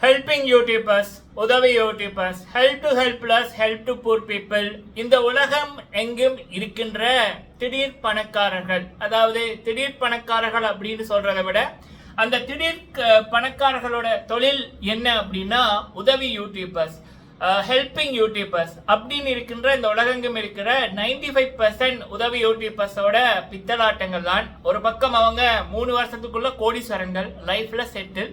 Helping YouTubers, உதவி YouTubers, help to helpless, help to poor people. இந்த உலகம் எங்கும் இருக்கின்ற திடீர் பணக்காரர்கள், அதாவது திடீர் பணக்காரர்கள் அப்படின்னு சொல்றதை விட அந்த திடீர் பணக்காரர்களோட தொழில் என்ன அப்படின்னா உதவி யூடியூபர்ஸ், ஹெல்பிங் யூடியூபர்ஸ் அப்படின்னு இருக்கின்ற இந்த உலகெங்கும் இருக்கிற 95% உதவி யூடியூபர்ஸோட பித்தலாட்டங்கள் தான். ஒரு பக்கம் அவங்க 3 வருஷத்துக்குள்ள கோடீஸ்வரங்கள், லைஃப்ல செட்டில்.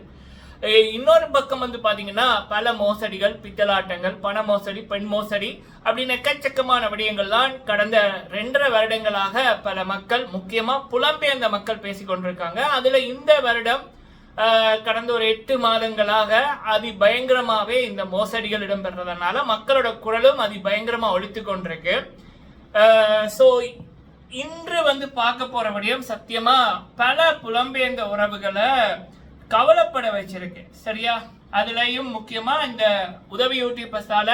இன்னொரு பக்கம் வந்து பாத்தீங்கன்னா பல மோசடிகள், பித்தலாட்டங்கள், பண மோசடி, பெண் மோசடி அப்படின்னு எக்கச்சக்கமான விடயங்கள் தான் கடந்த 2.5 வருடங்களாக பல மக்கள், முக்கியமா புலம்பெயர்ந்த மக்கள் பேசிக்கொண்டிருக்காங்க. அதுல இந்த வருடம் கடந்த ஒரு 8 மாதங்களாக அதிபயங்கரமாவே இந்த மோசடிகள் இடம்பெறதுனால மக்களோட குரலும் அதிபயங்கரமா ஒழித்து கொண்டிருக்கு. ஸோ இன்று வந்து பார்க்க போற விடயம் சத்தியமா பல புலம்பெயர்ந்த உறவுகளை கவலைப்பட வச்சிருக்கு, சரியா? அதுலயும் முக்கியமா இந்த உதவி யூடியூபர்ஸால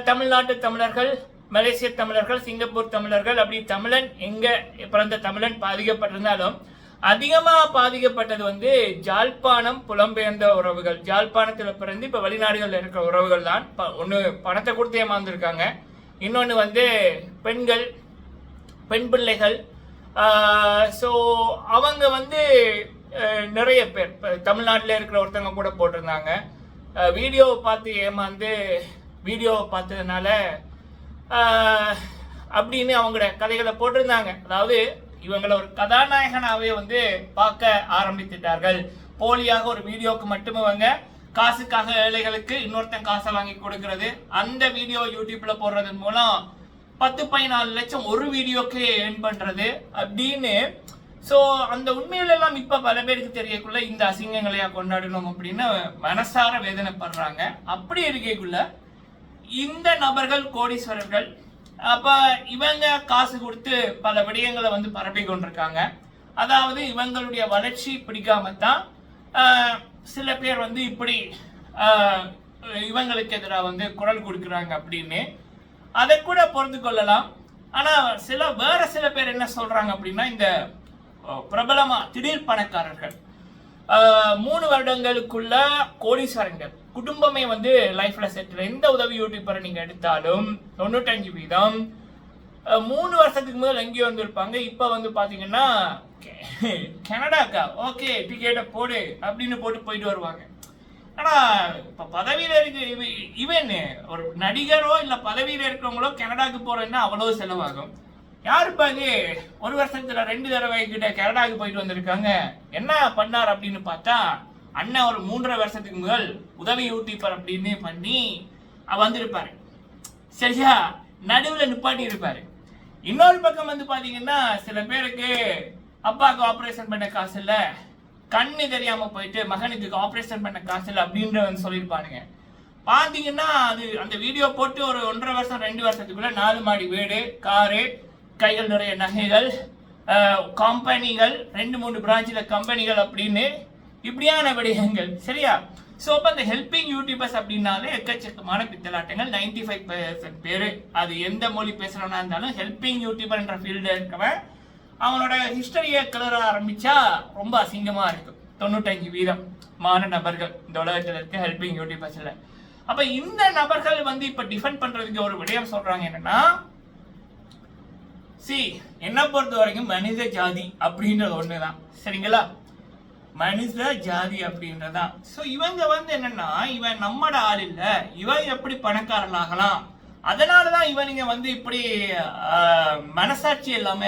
தமிழ்நாட்டு தமிழர்கள், மலேசிய தமிழர்கள், சிங்கப்பூர் தமிழர்கள், அப்படி தமிழன் எங்க பிறந்த தமிழன் பாதிக்கப்பட்டிருந்தாலும் அதிகமாக பாதிக்கப்பட்டது வந்து ஜாழ்ப்பாணம் புலம்பெயர்ந்த உறவுகள். ஜாழ்ப்பாணத்தில் பிறந்து இப்போ வெளிநாடுகளில் இருக்கிற உறவுகள் தான். ஒன்று பணத்தை கொடுத்து ஏமாந்துருக்காங்க, இன்னொன்று வந்து பெண்கள், பெண் பிள்ளைகள். ஸோ அவங்க வந்து நிறைய பேர் தமிழ்நாட்டில் இருக்கிற ஒருத்தவங்க கூட போட்டிருந்தாங்க, வீடியோவை பார்த்து ஏமாந்து வீடியோவை பார்த்ததுனால அப்படின்னு அவங்களோட கதைகளை போட்டிருந்தாங்க. அதாவது இவங்களை ஒரு கதாநாயகனாவே வந்து பார்க்க ஆரம்பித்துட்டார்கள். போலியாக ஒரு வீடியோக்கு மட்டுமே அவங்க காசுக்காக ஏழைகளுக்கு இன்னொருத்தன் காசை வாங்கி கொடுக்கறது, அந்த வீடியோ யூடியூப்ல போடுறது மூலம் 10-14 லட்சம் ஒரு வீடியோக்கு ஏர்ன் பண்றது அப்படின்னு. ஸோ அந்த உண்மையில எல்லாம் இப்ப பல பேருக்கு தெரியக்குள்ள இந்த அசிங்கங்களையா கொண்டாடணும் அப்படின்னு மனசார வேதனைப்படுறாங்க. அப்படி இருக்கக்குள்ள இந்த நபர்கள் கோடீஸ்வரர்கள், அப்ப இவங்க காசு கொடுத்து பல விடயங்களை வந்து பரப்பி கொண்டிருக்காங்க. அதாவது இவங்களுடைய வளர்ச்சி பிடிக்காமத்தான் சில பேர் வந்து இப்படி இவங்களுக்கு எதிராக வந்து குரல் கொடுக்குறாங்க அப்படின்னு அதை கூட பொறுத்து கொள்ளலாம். ஆனா வேற சில பேர் என்ன சொல்றாங்க அப்படின்னா, இந்த பிரபலமா திடீர் பணக்காரர்கள் 3 வருடங்களுக்குள்ள கோடீஸ்வரங்கள், குடும்பமே வந்து லைஃப்ல செட்டில். எந்த உதவி யூடியூபரை நீங்க எடுத்தாலும் 95% 3 வருஷத்துக்கு முதல் எங்கேயோ வந்திருப்பாங்க. இப்ப வந்து பாத்தீங்கன்னா கனடாக்கா ஓகே டிக்கெட்டை போடு அப்படின்னு போயிட்டு வருவாங்க. ஆனா இப்ப பதவியில இருக்கு இவன் ஒரு நடிகரோ இல்ல பதவியில இருக்கிறவங்களோ கனடாக்கு போறேன்னா அவ்வளவு செலவாகும். யாருப்பாங்க 1 வருஷத்துல 2 தடவை கிட்ட கனடாக்கு போயிட்டு வந்திருக்காங்க. என்ன பண்ணார் அப்படின்னு பார்த்தா, அண்ணன் ஒரு 3.5 வருஷத்துக்கு முதல் உதவி யூடியூபர் அப்படின்னு பண்ணி வந்திருப்பாரு, சரியா? நடுவில் நிப்பாட்டி இருப்பாரு. இன்னொரு பக்கம் வந்து பாத்தீங்கன்னா சில பேருக்கு அப்பாவுக்கு ஆப்ரேஷன் பண்ண காசு இல்ல, கண்ணு தெரியாம போயிட்டு மகனுக்கு ஆப்ரேஷன் பண்ண காசு இல்லை அப்படின்னு சொல்லியிருப்பானுங்க. பாத்தீங்கன்னா அது அந்த வீடியோ போட்டு ஒரு 1.5 வருஷம் 2 வருஷத்துக்குள்ள 4 மாடி வீடு, காரு, கைகள் நிறைய நகைகள், கம்பெனிகள், 2-3 பிரான்ச்சில் கம்பெனிகள் அப்படின்னு இப்படியான விடயங்கள், சரியா? ஸோ அப்போ அந்த ஹெல்பிங் யூடியூபர்ஸ் அப்படின்னாலே எக்கச்சக்கமான பித்தலாட்டங்கள். 95% பேர், அது எந்த மொழி பேசுகிறவனா இருந்தாலும் ஹெல்பிங் யூடியூபர்ன்ற ஃபீல்டில் இருக்கவன் அவனோட ஹிஸ்டரியை கிளற ஆரம்பிச்சா ரொம்ப அசிங்கமாக இருக்கும். 95% நபர்கள் இந்த உலகத்தில் இருக்க ஹெல்பிங் யூடியூபர்ஸில். அப்போ இந்த நபர்கள் வந்து இப்போ டிஃபெண்ட் பண்ணுறதுக்கு ஒரு விடயம் சொல்கிறாங்க என்னன்னா, என்ன பொறுத்த வரைக்கும் மனித ஜாதி அப்படின்றது ஒண்ணுதான், சரிங்களா? மனித ஜாதி அப்படின்றதான். ஸோ இவங்க வந்து என்னன்னா, இவன் நம்மட ஆள் இல்ல, இவன் எப்படி பணக்காரன் ஆகலாம், அதனாலதான் இவனுங்க வந்து இப்படி மனசாட்சி இல்லாம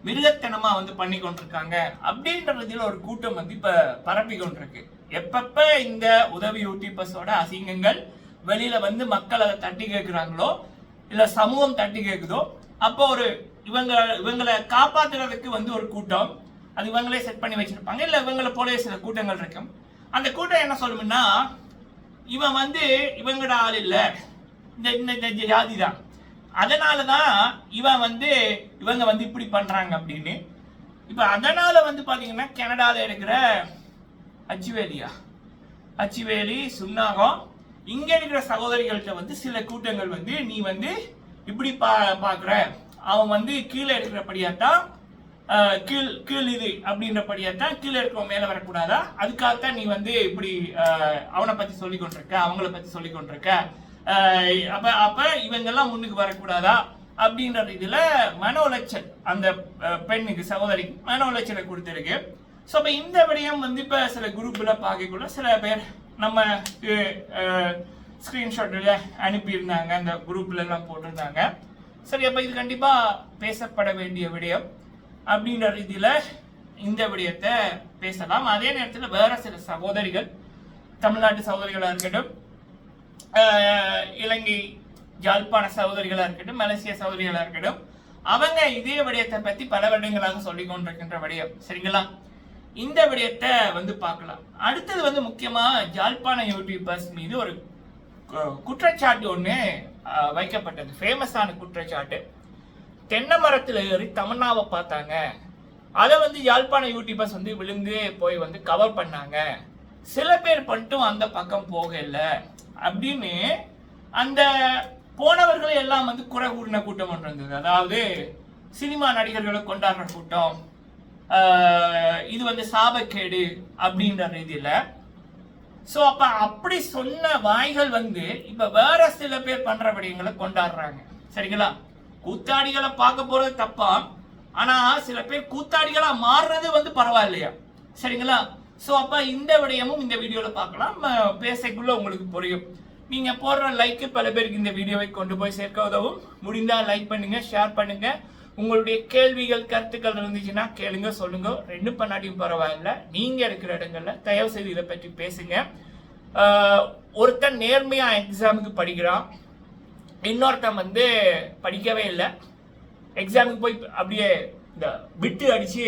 மிருகத்தனமா வந்து பண்ணி கொண்டிருக்காங்க அப்படின்றதுல ஒரு கூட்டம் வந்து இப்ப பரப்பி கொண்டிருக்கு. எப்பப்ப இந்த உதவி யூடியூபர்ஸோட அசிங்கங்கள் வெளியில வந்து மக்கள் அதை தட்டி கேட்கிறாங்களோ இல்ல சமூகம் தட்டி கேட்குதோ, அப்போ ஒரு இவங்களை காப்பாத்துறதுக்கு வந்து ஒரு கூட்டம், அது இவங்களே செட் பண்ணி வச்சிருப்பாங்க. இல்ல இவங்களை போல சில கூட்டங்கள் இருக்கும். அந்த கூட்டம் என்ன சொல்லும்னா, இவன் வந்து இவங்களோட ஆள் இல்ல, இந்த ஜாதி தான், அதனாலதான் இவங்க வந்து இப்படி பண்றாங்க அப்படின்னு. இப்ப அதனால வந்து பாத்தீங்கன்னா கனடால இருக்கிற அச்சுவேலி, சுன்னாகம், இங்க இருக்கிற சகோதரிகள்கிட்ட வந்து சில கூட்டங்கள் வந்து நீ வந்து இப்படி பாக்குற, அவன் வந்து கீழே இருக்கிறபடியாத்தான் கீழ் இது அப்படின்றபடியாத்தான் கீழே இருக்கவங்க மேல வரக்கூடாதா, அதுக்காகத்தான் நீ வந்து இப்படி அவனை பத்தி சொல்லி கொண்டிருக்க, அவங்கள பத்தி சொல்லி கொண்டிருக்க, அப்ப இவங்கெல்லாம் முன்னுக்கு வரக்கூடாதா அப்படின்ற இதுல மன உளைச்சல் அந்த பெண்ணுக்கு சகோதரிக்கு மன உளைச்சலை கொடுத்துருக்கு. ஸோ அப்ப இந்த விடயம் வந்து இப்ப சில குரூப்ல பார்க்கக்குள்ள சில பேர் நம்ம ஸ்கிரீன்ஷாட்ல அனுப்பியிருந்தாங்க, அந்த குரூப்ல எல்லாம் போட்டிருந்தாங்க. சரி, அப்ப இது கண்டிப்பா பேசப்பட வேண்டிய விடயம் அப்படின்ற ரீதியில இந்த விடயத்தை பேசலாம். அதே நேரத்தில் வேற சில சகோதரிகள், தமிழ்நாட்டு சகோதரிகளா இருக்கட்டும், இலங்கை யாழ்ப்பாண சகோதரிகளா இருக்கட்டும், மலேசிய சகோதரிகளா இருக்கட்டும், அவங்க இதே விடயத்தை பத்தி பல வருடங்களாக சொல்லிக் கொண்டிருக்கின்ற விடயம். சரிங்களா, இந்த விடயத்தை வந்து பார்க்கலாம். அடுத்தது வந்து முக்கியமா யாழ்ப்பாண யூடியூபர்ஸ் மீது ஒரு குற்றச்சாட்டு ஒன்று வைக்கப்பட்டது, ஃபேமஸான குற்றச்சாட்டு. தென்னை மரத்தில் ஏறி தமன்னாவை பார்த்தாங்க, அதை வந்து யாழ்ப்பாண யூடியூபர்ஸ் வந்து விழுந்து போய் வந்து கவர் பண்ணாங்க, சில பேர் மட்டும் அந்த பக்கம் போகல அப்படின்னு அந்த போனவர்களை எல்லாம் வந்து குறை கூறின கூட்டம் ஒன்று இருந்தது. அதாவது சினிமா நடிகர்களை கொண்டாடுற கூட்டம், இது வந்து சாபக்கேடு அப்படின்ற ரீதியில. ஸோ அப்ப அப்படி சொன்ன வாய்கள் வந்து இப்ப வேற சில பேர் பண்ற விடயங்களை கொண்டாடுறாங்க. சரிங்களா, கூத்தாடிகளை பார்க்க போறது தப்பா, ஆனா சில பேர் கூத்தாடிகளா மாறுறது வந்து பரவாயில்லையா. சரிங்களா, ஸோ அப்ப இந்த விடயமும் இந்த வீடியோல பார்க்கலாம். பேசக்குள்ள உங்களுக்கு புரியும். நீங்க போடுற லைக்கு பல பேருக்கு இந்த வீடியோவை கொண்டு போய் சேர்க்க உதவும். முடிந்தா லைக் பண்ணுங்க, ஷேர் பண்ணுங்க. உங்களுடைய கேள்விகள் கருத்துக்கள் இருந்துச்சுன்னா கேளுங்க, சொல்லுங்க. ரெண்டும் பண்ணாட்டியும் பரவாயில்ல. நீங்க இருக்கிற இடங்கள்ல தயவு செய்து இதை பற்றி பேசுங்க. ஒருத்தன் நேர்மையா எக்ஸாமுக்கு படிக்கிறான், இன்னொருத்தன் வந்து படிக்கவே இல்லை, எக்ஸாமுக்கு போய் அப்படியே இந்த பிட்டு அடிச்சு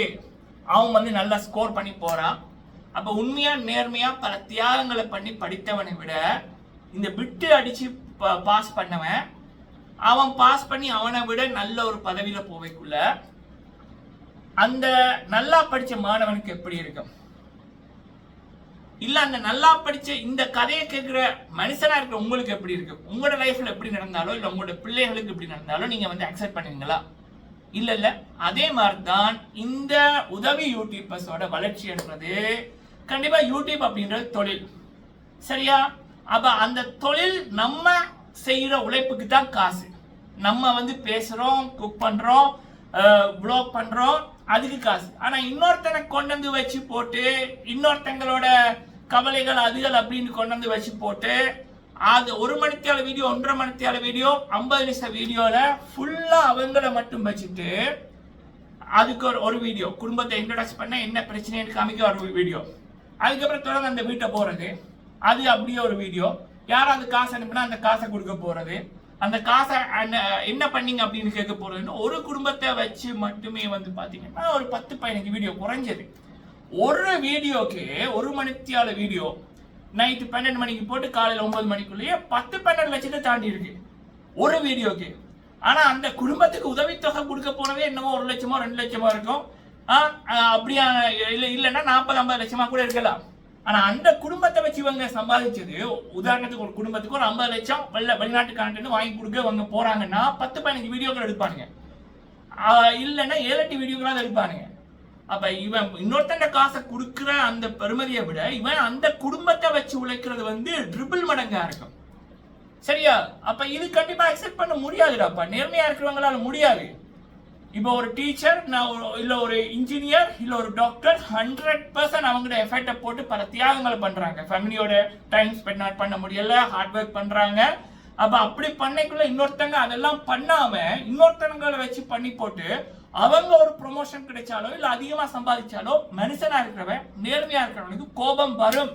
அவன் வந்து நல்லா ஸ்கோர் பண்ணி போறான். அப்ப உண்மையா நேர்மையா பல தியாகங்களை பண்ணி படித்தவனை விட இந்த பிட்டு அடிச்சு பாஸ் பண்ணவன், அவன் பாஸ் பண்ணி அவனை விட நல்ல ஒரு பதவியில போவைக்குள்ள அந்த நல்லா படிச்ச மாணவனுக்கு எப்படி இருக்கும்? இல்ல அந்த நல்லா படிச்ச இந்த கதையை கேட்கிற மனுஷனா இருக்கிற உங்களுக்கு எப்படி இருக்கும்? உங்களோட லைஃப்ல எப்படி நடந்தாலோ இல்ல உங்களோட பிள்ளைகளுக்கு எப்படி நடந்தாலும் நீங்க வந்து அக்செப்ட் பண்ணுவீங்களா? இல்ல. அதே மாதிரிதான் இந்த உதவி யூடியூபர்ஸோட வளர்ச்சி என்பது கண்டிப்பா யூடியூப் அப்படின்றது தொழில். சரியா, அப்ப அந்த தொழில் நம்ம செய்யற உழைப்புக்கு தான் காசு. நம்ம வந்து பேசுறோம், குக் பண்றோம், வ்ளாக் பண்றோம், அதுக்கு காசு. ஆனா இன்னொருத்தனை கொண்டு வந்து வச்சு போட்டு, இன்னொருத்தங்களோட கவலைகள் அதுகள் அப்படின்னு கொண்டு வந்து வச்சு போட்டு, அது 1 மணித்தியால வீடியோ, 1.5 மணித்தியால வீடியோ, 50 நிமிஷம் வீடியோல ஃபுல்லா அவங்கள மட்டும் வச்சுட்டு அதுக்கு ஒரு வீடியோ, குடும்பத்தை இன்ட்ரோடக்ஸ் பண்ண என்ன பிரச்சனைன்னு காமிக்க ஒரு வீடியோ, அதுக்கப்புறம் தொடர்ந்து அந்த வீட்டை போறது, அது அப்படியே ஒரு வீடியோ, யாராவது காசு அனுப்புனா அந்த காசை கொடுக்க போறது, அந்த காசை என்ன பண்ணீங்க அப்படின்னு கேட்க போறதுன்னு ஒரு குடும்பத்தை வச்சு மட்டுமே வந்து பாத்தீங்கன்னா ஒரு 10-15 வீடியோ குறைஞ்சது. ஒரு வீடியோக்கு 1 மணித்தியால வீடியோ நைட்டு 12 மணிக்கு போட்டு காலையில் 9 மணிக்குள்ளேயே 10-12 லட்சத்தை தாண்டி இருக்கு ஒரு வீடியோக்கு. ஆனா அந்த குடும்பத்துக்கு உதவித்தொகை கொடுக்க போனதே என்னமோ 1 லட்சமோ 2 லட்சமோ இருக்கும். அப்படியா இல்லைன்னா 40-50 லட்சமா கூட இருக்கலாம். ஆனா அந்த குடும்பத்தை வச்சு இவங்க சம்பாதிச்சது, உதாரணத்துக்கு ஒரு குடும்பத்துக்கு ஒரு 50 லட்சம் வெளிநாட்டு கண்டென்ட் வாங்கி கொடுக்க இவங்க போறாங்கன்னா 10-15 வீடியோக்கள் எடுப்பானுங்க, இல்லைன்னா 7-8 வீடியோக்களாக எடுப்பானுங்க. அப்ப இவன் இன்னொருத்தண்ட காசை கொடுக்குற அந்த பெருமதியை விட இவன் அந்த குடும்பத்தை வச்சு உழைக்கிறது வந்து ட்ரிபிள் மடங்கா இருக்கும். சரியா, அப்ப இது கண்டிப்பா அக்செப்ட் பண்ண முடியாதுடாப்பா. நேர்மையா இருக்கிறவங்களால முடியாது. இப்போ ஒரு டீச்சர், இல்ல ஒரு இன்ஜினியர், இல்ல ஒரு டாக்டர் 100% அவங்களோட எஃபர்ட்டை போட்டு பல தியாகங்களை பண்றாங்க. ஃபேமிலியோட டைம் ஸ்பெண்ட் பண்ண முடியல, ஹார்ட் ஒர்க் பண்றாங்க. அப்ப அப்படி பண்ணைக்குள்ள இன்னொருத்தங்க அதெல்லாம் பண்ணாம இன்னொருத்தங்களை வச்சு பண்ணி போட்டு அவங்க ஒரு ப்ரொமோஷன் கிடைச்சாலோ இல்ல அதிகமா சம்பாதிச்சாலோ மனுஷனா இருக்கிறவன், நேர்மையா இருக்கிறவனுக்கு கோபம் வரும்.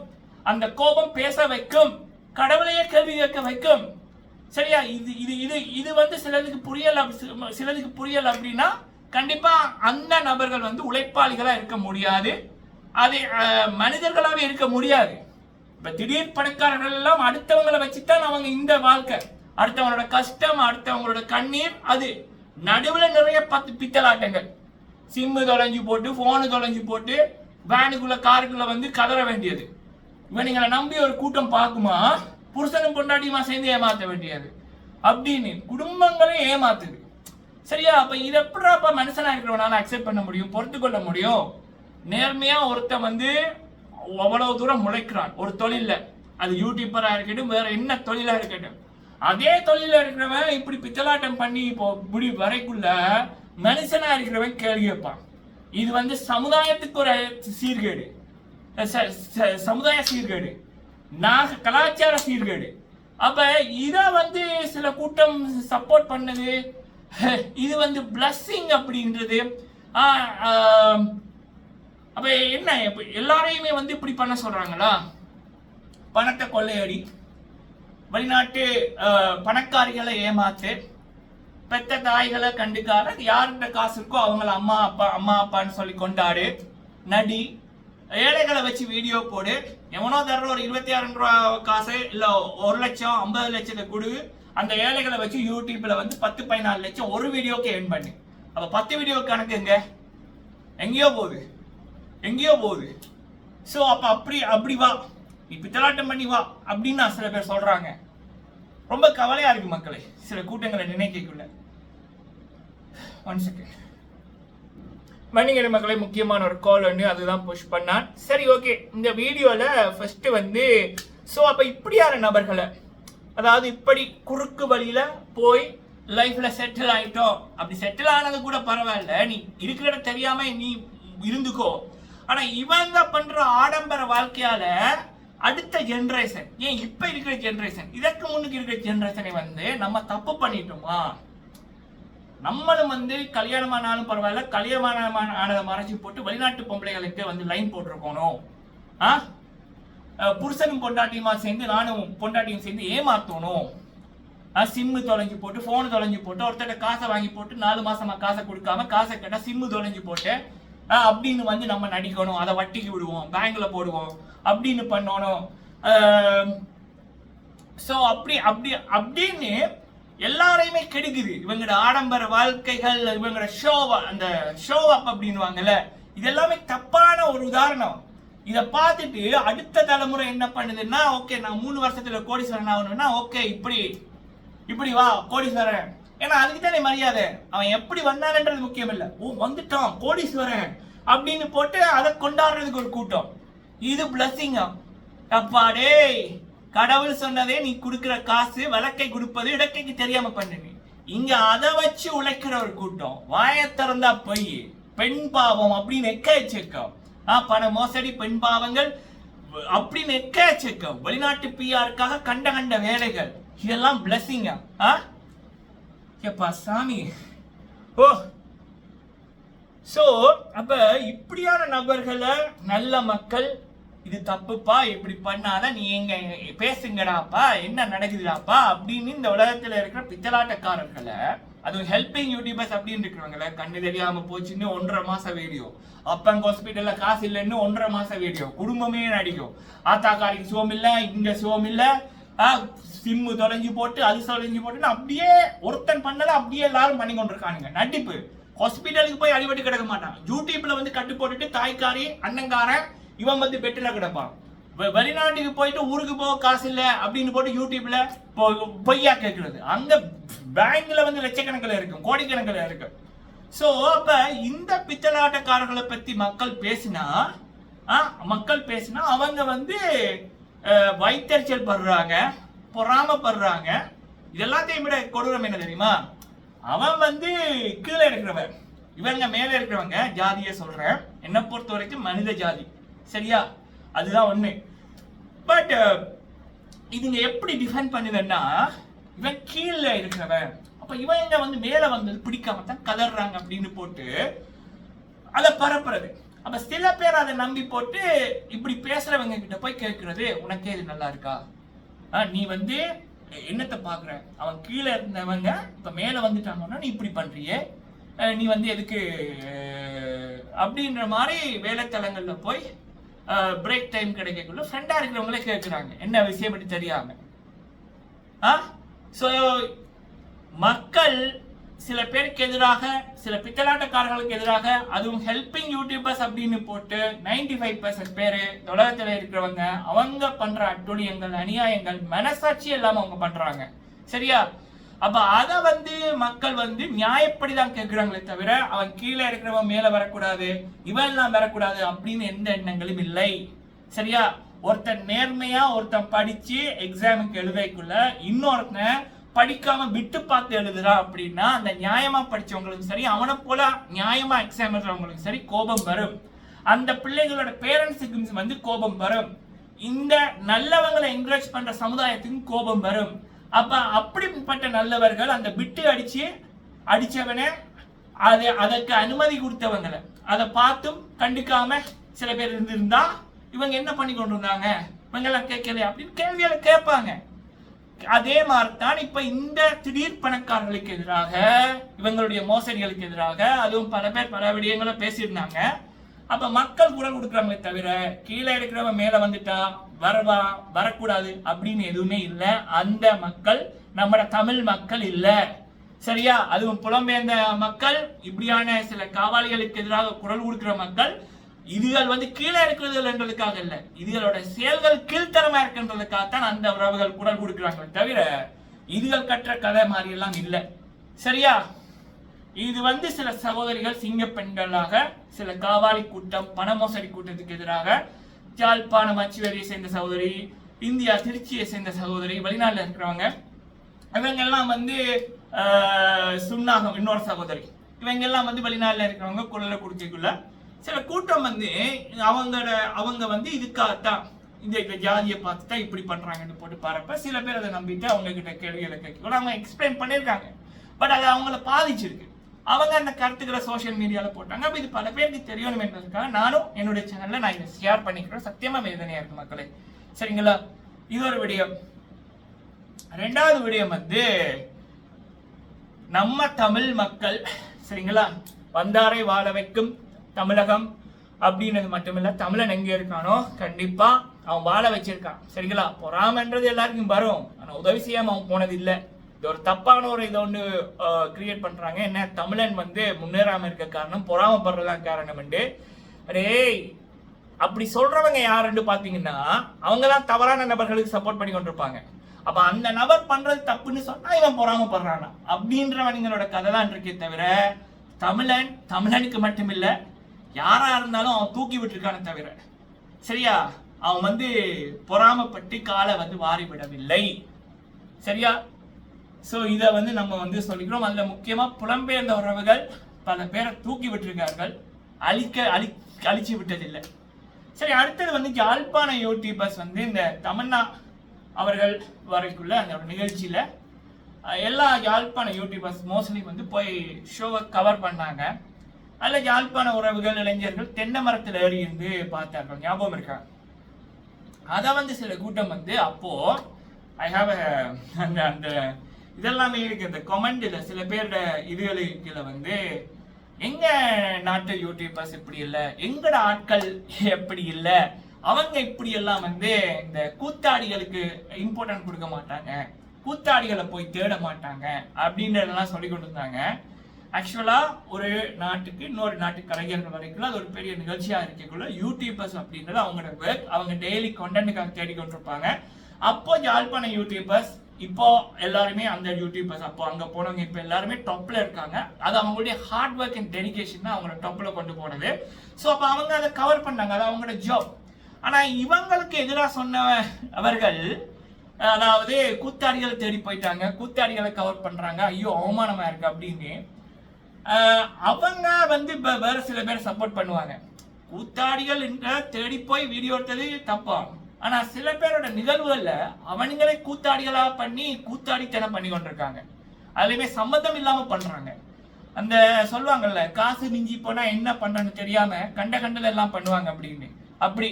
அந்த கோபம் பேச வைக்கும், கடவுளையே கேள்வி கேட்க வைக்கும். சரியா, இது இது இது இது வந்து சிலருக்கு புரியல அப்படின்னா கண்டிப்பா அந்த நபர்கள் வந்து உழைப்பாளிகளா இருக்க முடியாது, அது மனிதர்களாவே இருக்க முடியாது. இப்ப திடீர் பணக்காரர்கள் எல்லாம் அடுத்தவங்களை வச்சுதான் அவங்க இந்த வாழ்க்கை, அடுத்தவங்களோட கஷ்டம், அடுத்தவங்களோட கண்ணீர், அது நடுவுல நிறைய பித்தலாட்டங்கள், சிம்மு தொலைஞ்சு போட்டு, போனு தொலைஞ்சு போட்டு, வேனுக்குள்ள காருக்குள்ள வந்து கதற வேண்டியது. இவனுங்களை நம்பி ஒரு கூட்டம் பார்க்குமா, புருஷனும் பொண்டாட்டியுமா சேர்ந்து ஏமாத்த வேண்டியது அப்படின்னு குடும்பங்களே ஏமாத்துது. சரியா? அப்ப இது எப்படிப்ப மனுஷனா இருக்கிறவனால அக்செப்ட் பண்ண முடியும், பொறுத்து கொள்ள முடியும்? நேர்மையா ஒருத்தன் வந்து அவ்வளவு தூரம் முளைக்கிறான் ஒரு தொழில, அது யூடியூபரா இருக்கட்டும், வேற என்ன தொழிலா இருக்கட்டும், அதே தொழில இருக்கிறவன் இப்படி பித்தலாட்டம் பண்ணி இப்போ இப்படி வரைக்குள்ள மனுஷனா இருக்கிறவன் கேள்வி வைப்பான். இது வந்து சமுதாயத்துக்கு ஒரு சீர்கேடு, சமுதாய சீர்கேடு, கலாச்சார சீர்கேடு. அப்ப இத வந்து சில கூட்டம் சப்போர்ட் பண்ணது, இது வந்து பிளஸ்ஸிங் அப்படின்றது. அப்ப என்ன எல்லாரையுமே வந்து இப்படி பண்ண சொல்றாங்களா? பணத்தை கொள்ளையடி, வெளிநாட்டு பணக்காரிகளை ஏமாத்து, பெத்த தாய்களை கண்டுக்கார, யார்கிட்ட காசு இருக்கோ அவங்கள அம்மா அப்பான்னு சொல்லி கொண்டாடு, நடி, ஏழைகளை வச்சு வீடியோ போடு, எவனோ தர்ற ஒரு 26 ரூபா காசு இல்ல 1 லட்சம் 50 லட்சத்தை கொடு, அந்த ஏழைகளை வச்சு யூடியூப்ல வந்து 10-14 லட்சம் ஒரு வீடியோக்கு ஏர்ன் பண்ணு. அப்ப 10 வீடியோ கணக்கு எங்கேயோ போகுது. சோ அப்ப அப்படி வா, நீ பித்தலாட்டம் பண்ணி வா அப்படின்னு சில பேர் சொல்றாங்க. ரொம்ப கவலையா இருக்கு மக்களே, சில கூட்டங்களை நினைக்கக்குள்ள. 1 செகண்ட் மணிகர மக்களை, முக்கியமான ஒரு கால் ஒன்று, அதுதான் புஷ் பண்ணான். சரி, ஓகே. இந்த வீடியோல ஃபர்ஸ்ட் வந்து அப்ப இப்படியான நபர்களை, அதாவது இப்படி குறுக்கு வழியில போய் லைஃப்ல செட்டில் ஆயிட்டோம், அப்படி செட்டில் ஆனது கூட பரவாயில்ல, நீ இருக்கிற தெரியாம நீ இருந்துக்கோ. ஆனா இவங்க பண்ற ஆடம்பர வாழ்க்கையால அடுத்த ஜெனரேஷன், ஏன் இப்ப இருக்கிற ஜெனரேஷன், இதற்கு முன்னுக்கு இருக்கிற ஜெனரேஷனை வந்து நம்ம தப்பு பண்ணிட்டோமா? நம்மளும் வந்து கல்யாணமானாலும் பரவாயில்ல, கல்யாணமானதை மறைச்சி போட்டு வெளிநாட்டு பொம்பளைகளுக்கு வந்து லைன் போட்டிருக்கணும். புருஷனும் பொண்டாட்டியுமா சேர்ந்து, நானும் பொண்டாட்டியும் சேர்ந்து ஏமாத்தணும். சிம்மு தொலைஞ்சு போட்டு, போனு தொலைஞ்சு போட்டு, ஒருத்தட்ட காசை வாங்கி போட்டு 4 மாசமா காசை கொடுக்காம, காசை கேட்டா சிம்மு தொலைஞ்சு போட்டு அப்படின்னு வந்து நம்ம நடிக்கணும், அதை வட்டிக்கு விடுவோம், பேங்க்ல போடுவோம் அப்படின்னு பண்ணணும். சோ அப்படின்னு எல்லாரையுமே கெடுக்குது இவங்களோட ஆடம்பர வாழ்க்கைகள், இவங்களோட அந்த ஷோ அப் அப்படின்னுவாங்கல்ல, இது எல்லாமே தப்பான ஒரு உதாரணம். இதை பார்த்துட்டு அடுத்த தலைமுறை என்ன பண்ணுதுன்னா, ஓகே நான் 3 வருஷத்துல கோடீஸ்வரன் ஆகணும்னா, ஓகே இப்படி வா கோடீஸ்வரன், ஏன்னா அதுக்கு தானே மரியாதை. அவன் எப்படி வந்தான்ன்றது முக்கியம் இல்ல, வந்துட்டான் கோடீஸ்வரன் அப்படின்னு போட்டு அதை கொண்டாடுறதுக்கு ஒரு கூட்டம். இது பிளஸிங்கா? அப்பாடே, கடவுள் சொன்னதே நீ கொடுக்கிற காசு வழக்கை கொடுப்பது இடக்கைக்கு தெரியாம பண்ணுங்க. இங்க அதை வச்சு உழைக்கிற ஒரு கூட்டம், வாய திறந்தா போய் பெண் பாவம் அப்படின்னு எக்கச்சக்கம், பண மோசடி, பெண் பாவங்கள் அப்படின்னு எக்கச்சக்கம், வெளிநாட்டு பிஆருக்காக கண்ட வேலைகள், இதெல்லாம் பிளஸிங்கா? எப்பா சாமி. சோ அப்ப இப்படியான நபர்களை நல்ல மக்கள், இது தப்புப்பா, இப்படி பண்ணாதான், நீ எங்க பேசுங்கடாப்பா, என்ன நடக்குதுடாப்பா அப்படின்னு இந்த உலகத்துல இருக்கிற பித்தலாட்டக்காரர்களை, அதுவும் ஹெல்பிங் யூடியூபர்ஸ் அப்படின்னு இருக்கிறவங்கள, கண்ணு தெரியாம போச்சுன்னு 1.5 மாசம் வீடியோ, அப்பங்க ஹாஸ்பிட்டல்ல காசு இல்லைன்னு 1.5 மாசம் வீடியோ, குடும்பமே நடிக்கும், ஆத்தாக்காரிக்கு சோம் இல்ல, இங்க சோம் இல்ல, சிம்மு தொலைஞ்சு போட்டு, அது தொலைஞ்சு போட்டுன்னு அப்படியே ஒருத்தன் பண்ணல அப்படியே எல்லாரும் பண்ணி கொண்டிருக்கானுங்க. நடிப்பு. ஹாஸ்பிட்டலுக்கு போய் அடிபட்டு கிடக்க மாட்டான், யூடியூப்ல வந்து கட்டு போட்டுட்டு தாய்க்காரி அண்ணங்காரன் இவன் வந்து பெட்டுல கிடப்பான். வெளிநாட்டுக்கு போயிட்டு ஊருக்கு போக காசு இல்ல அப்படின்னு போட்டு யூடியூப்ல பொய்யா கேட்கறது, அங்க பேங்க்ல வந்து லட்சக்கணக்கில் இருக்கும், கோடிக்கணக்கில் இருக்கு. சோ அப்ப இந்த பித்தலாட்டக்காரர்களை பத்தி மக்கள் பேசினா அவங்க வந்து வைத்தறிச்சல் படுறாங்க, பொறாமப்படுறாங்க. இதெல்லாத்தையும் விட கொடூரம் என்ன தெரியுமா? அவன் வந்து கீழே இருக்கிறவன், இவங்க மேல இருக்கிறவங்க ஜாதியை சொல்றேன், என்ன பொறுத்த வரைக்கும் மனித ஜாதி, சரியா? அதுதான் ஒண்ணு. பட் இதுங்க எப்படி டிஃபைன் பண்ணுதுன்னா, இவன் கீழே இருக்கிறவன், அப்ப இவங்க வந்து மேல வந்தது பிடிக்காம தான் கலர்றாங்க அப்படின்னு போட்டு அதை பரப்புறது. அப்ப சில பேர் அதை நம்பி போட்டு இப்படி பேசுறவங்க கிட்ட போய் கேட்கறது, உனக்கே இது நல்லா இருக்கா? நீ வந்து என்னத்தை பாக்குற? அவன் கீழே இருந்தவங்க இப்ப மேல வந்துட்டாங்கன்னா நீ இப்படி பண்றியே, நீ வந்து எதுக்கு அப்படின்ற மாதிரி வேலைத்தலங்கள்ல போய் பிரேக் டைம் கிடைக்கக்குள்ள ஃப்ரெண்டா இருக்கிறவங்களே கேட்கிறாங்க, என்ன விஷயம் பற்றி தெரியாம. சோ மக்கள் சில பேருக்கு எதிராக, சில பித்தலாட்டக்காரர்களுக்கு எதிராக, அதுவும் ஹெல்பிங் யூடியூபர்ஸ் அப்படின்னு போட்டு 95% பேரு உலகத்துல இருக்கிறவங்க, அவங்க பண்ற அட்டுழியங்கள், அநியாயங்கள், மனசாட்சி இல்லாம அவங்க பண்றாங்க, சரியா? அப்ப அத வந்து மக்கள் வந்து நியாயப்படிதான் கேட்கிறாங்களே தவிர அவன் கீழே இருக்கிறவன் மேல வரக்கூடாது, இவன் எல்லாம் வரக்கூடாது அப்படின்னு எந்த எண்ணங்களும் இல்லை. சரியா? ஒருத்தன் நேர்மையா ஒருத்தன் படிச்சு எக்ஸாமுக்கு எழுதைக்குள்ள இன்னொருத்தன் படிக்காம விட்டு பார்த்து எழுதுறா அப்படின்னா அந்த நியாயமா படிச்சவங்களுக்கும் சரி, அவனை போல நியாயமா எக்ஸாம் எழுதுறவங்களுக்கும் சரி கோபம் வரும். அந்த பிள்ளைகளோட பேரண்ட்ஸுக்கு வந்து கோபம் வரும். இந்த நல்லவங்களை என்கரேஜ் பண்ற சமுதாயத்துக்கும் கோபம் வரும். அப்ப அப்படிப்பட்ட நல்லவர்கள் அந்த பிட்டு அடிச்சவனை அதற்கு அனுமதி கொடுத்தவங்களை அதை பார்த்தும் கண்டுக்காம சில பேர் இருந்திருந்தா இவங்க என்ன பண்ணி கொண்டு இருந்தாங்க, இவங்க எல்லாம் கேட்கல அப்படின்னு கேள்விகளை கேட்பாங்க. அதே மாதிரிதான் இப்ப இந்த திடீர் பணக்காரர்களுக்கு எதிராக, இவங்களுடைய மோசடிகளுக்கு எதிராக அதுவும் பல பேர் பல விடயங்களை பேசியிருந்தாங்க. அப்ப மக்கள் குரல் கொடுக்குறாங்களே தவிர கீழே இருக்கிறவன் மேல வந்துட்டா வரக்கூடாது அப்படின்னு எதுவுமே இல்லை. அந்த மக்கள் நம்ம தமிழ் மக்கள் இல்ல. சரியா? அதுவும் புலம்பெயர்ந்த மக்கள், இப்படியான சில காவாலிகளுக்கு எதிராக குரல் கொடுக்கிற மக்கள், இதுகள் வந்து கீழே இருக்கிறதுன்றதுக்காக இல்ல, இதுகளோட செயல்கள் கீழ்த்தரமா இருக்கின்றதுக்காகத்தான் அந்த உறவுகள் குரல் கொடுக்கிறாங்க தவிர இதுகள் கற்ற கதை மாதிரி எல்லாம் இல்லை. சரியா? இது வந்து சில சகோதரிகள் சிங்க பெண்களாக சில காவாலி கூட்டம், பண மோசடி கூட்டத்துக்கு எதிராக யாழ்ப்பாணம் அச்சுவேரியை சேர்ந்த சகோதரி, இந்தியா திருச்சியை சேர்ந்த சகோதரி, வெளிநாட்டில் இருக்கிறவங்க, இவங்க எல்லாம் வந்து சுன்னாகம் இன்னொரு சகோதரி, இவங்க எல்லாம் வந்து வெளிநாட்டில் இருக்கிறவங்க குரலை கொடுக்கக்குள்ள சில கூட்டம் வந்து அவங்க வந்து இதுக்காகத்தான் இந்த ஜாதியை பார்த்து தான் இப்படி பண்றாங்கன்னு போட்டு பாருப்ப சில பேர் அதை நம்பிட்டு அவங்க கிட்ட கேள்விகளை கேட்க அவங்க எக்ஸ்பிளைன் பண்ணியிருக்காங்க. பட் அது அவங்கள பாதிச்சிருக்கு. அவங்க அந்த கருத்துக்களை சோசியல் மீடியால போட்டாங்க. அப்ப இது பல பேருக்கு தெரியணும் என்பதற்காக நானும் என்னுடைய சேனல்ல நான் இதை ஷேர் பண்ணிக்கிறேன். சத்தியமா வேதனையா இருக்கு மக்களே. சரிங்களா? இது ஒரு விடயம். ரெண்டாவது விடயம் வந்து நம்ம தமிழ் மக்கள், சரிங்களா, வந்தாரை வாழ வைக்கும் தமிழகம் அப்படின்றது மட்டுமில்ல, தமிழன் எங்க இருக்கானோ கண்டிப்பா அவன் வாழ வச்சிருக்கான். சரிங்களா? பொறாமன்றது எல்லாருக்கும் வரும், ஆனா உதவி செய்யாம அவன் போனது இல்லை. இது ஒரு தப்பான ஒரு இதை ஒன்று கிரியேட் பண்றாங்க. என்ன, தமிழன் வந்து முன்னேறாம இருக்க காரணம் பொறாமப்படுறதான் காரணம். அரே, அப்படி சொல்றவங்க யாருன்னு பாத்தீங்கன்னா அவங்க தான் தவறான நபர்களுக்கு சப்போர்ட் பண்ணி கொண்டிருப்பாங்க. அப்ப அந்த நபர் பண்றது தப்புன்னு சொன்னா இவன் பொறாமப்படுறானா அப்படின்றவங்களோட கதை தான் இருக்கே தவிர தமிழனுக்கு மட்டுமில்ல, யாரா இருந்தாலும் அவன் தூக்கி விட்டுருக்கான தவிர, சரியா, அவன் வந்து பொறாமப்பட்டு காலை வந்து வாரிவிடவில்லை. சரியா? சோ இதை வந்து நம்ம வந்து சொல்லிக்கிறோம். அதுல முக்கியமா புலம்பெயர்ந்த உறவுகள் பல பேரை தூக்கி விட்டுருக்கார்கள், அழிச்சு விட்டதில்லை. சரி, அடுத்தது வந்து யாழ்ப்பாண யூடியூபர்ஸ் வந்து இந்த தமன்னா அவர்கள் வரைக்குள்ள அந்த நிகழ்ச்சியில எல்லா யாழ்ப்பாண யூடியூபர்ஸ் மோஸ்ட்லி வந்து போய் ஷோவை கவர் பண்ணாங்க. அதில் யாழ்ப்பாண உறவுகள் இளைஞர்கள் தென்னை மரத்தில் ஏறி இருந்து பார்த்தார்கள், ஞாபகம் இருக்கா? அதை வந்து சில கூட்டம் வந்து அப்போ ஐ ஹாவ் அந்த இதெல்லாமே இருக்கு. இந்த கமெண்ட்ல சில பேரோட இதுகளுக்குல வந்து எங்க நாட்டு யூடியூபர்ஸ் இப்படி இல்லை, எங்கட ஆட்கள் எப்படி இல்லை, அவங்க இப்படி எல்லாம் வந்து இந்த கூத்தாடிகளுக்கு இம்பார்ட்டன்ட் கொடுக்க மாட்டாங்க, கூத்தாடிகளை போய் தேட மாட்டாங்க அப்படின்றதெல்லாம் சொல்லி கொண்டு இருந்தாங்க. ஆக்சுவலா ஒரு நாட்டுக்கு இன்னொரு நாட்டுக்கு கலைஞர்கள் வரைக்கும் அது ஒரு பெரிய நிகழ்ச்சியா இருக்கக்குள்ள யூடியூபர்ஸ் அப்படின்றது அவங்களோட ஒர்க், அவங்க டெய்லி கண்டென்ட்டுக்காக தேடிக்கொண்டிருப்பாங்க. அப்போ யாழ்ப்பாண யூடியூபர்ஸ் இப்போ எல்லாருமே அந்த யூடியூபர்ஸ் அப்போ அங்க போனவங்க இப்போ எல்லாருமே டாப்ல இருக்காங்க. அது அவங்களுடைய ஹார்ட் ஒர்க் அண்ட் டெடிகேஷன் தான் அவங்கள டாப்ல கொண்டு போனது. ஸோ அப்போ அவங்க அதை கவர் பண்ணாங்க, அது அவங்களோட ஜாப். ஆனா இவங்களுக்கு எதிராக சொன்ன அவர்கள், அதாவது கூத்தாடிகளை தேடி போயிட்டாங்க, கூத்தாடிகளை கவர் பண்றாங்க, ஐயோ அவமானமா இருக்கு அப்படின்னு அவங்க வந்து வேற சில பேர் சப்போர்ட் பண்ணுவாங்க. கூத்தாடிகள் தேடி போய் வீடியோ எடுத்தது தப்பா, ஆனா சில பேரோட நிகழ்வுகள்ல அவனுங்களே கூத்தாடிகளா பண்ணி கூத்தாடித்தனம் பண்ணி கொண்டிருக்காங்க, அதுலயுமே சம்மந்தம் இல்லாம பண்றாங்க. அந்த சொல்லுவாங்கல்ல, காசு மிஞ்சி போனா என்ன பண்றன்னு தெரியாம கண்டல எல்லாம் பண்ணுவாங்க அப்படின்னு. அப்படி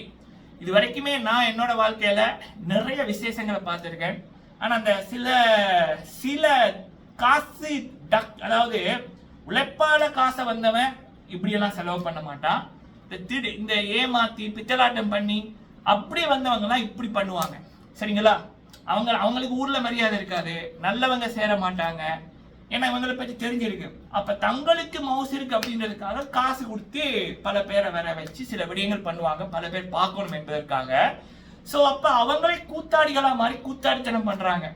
இது வரைக்குமே நான் என்னோட வாழ்க்கையில நிறைய விசேஷங்களை பார்த்திருக்கேன். ஆனா அந்த சில காசு அதாவது உழைப்பால காசை வந்தவன் இப்படியெல்லாம் செலவு பண்ண மாட்டான். இந்த ஏமாத்தி பித்தலாட்டம் பண்ணி அப்படி வந்தவங்க எல்லாம் இப்படி பண்ணுவாங்க. சரிங்களா? அவங்களுக்கு ஊர்ல மரியாதை இருக்காது, நல்லவங்க சேர மாட்டாங்க, ஏன்னா இவங்களை பற்றி தெரிஞ்சிருக்கு. அப்ப தங்களுக்கு மவுசு இருக்கு அப்படின்றதுக்காக காசு கொடுத்து பல பேரை வர வச்சு சில விடயங்கள் பண்ணுவாங்க, பல பேர் பார்க்கணும் என்பதற்காக. சோ அப்ப அவங்களே கூத்தாடிகளா மாதிரி கூத்தாடித்தனம் பண்றாங்க.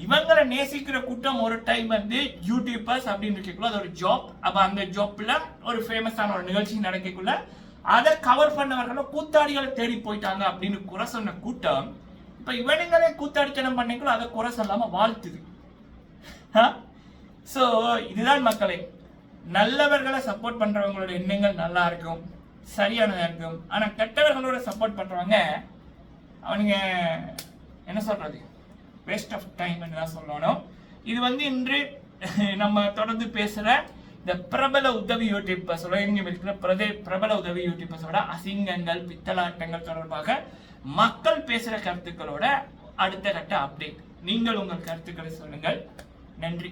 இவங்களை நேசிக்கிற கூட்டம் ஒரு டைம் வந்து யூடியூபர்ஸ் அப்படின்னு இருக்கக்குள்ள அது ஒரு ஜாப். அப்ப அந்த ஜாப்ல ஒரு ஃபேமஸான ஒரு நிகழ்ச்சி நடக்கக்குள்ள அதை கவர் பண்ணவர்கள கூத்தாடிகளை தேடி போயிட்டாங்க அப்படின்னு குறை சொன்ன கூட்டம் இப்ப இவனுங்களே கூத்தாடித்தனம் பண்ணிக்குள்ள அதை குறை சொல்லாம வாழ்த்துது. சோ இதுதான் மக்களே, நல்லவர்களை சப்போர்ட் பண்றவங்களோட எண்ணங்கள் நல்லா இருக்கும், சரியானதா இருக்கும். ஆனா கெட்டவர்களோட சப்போர்ட் பண்றவங்க அவனுங்க என்ன சொல்றது, வேஸ்ட் ஆஃப் டைம் தான் சொல்லணும். இது வந்து இன்று நம்ம தொடர்ந்து பேசுற இந்த பிரபல உதவி யூடியூபர்ஸ் உலகெங்கும் இருக்கிற பிரபல உதவி யூடியூபர்ஸோட அசிங்கங்கள் பித்தலாட்டங்கள் தொடர்பாக மக்கள் பேசுற கருத்துக்களோட அடுத்த கட்ட அப்டேட். நீங்கள் உங்கள் கருத்துக்களை சொல்லுங்கள். நன்றி.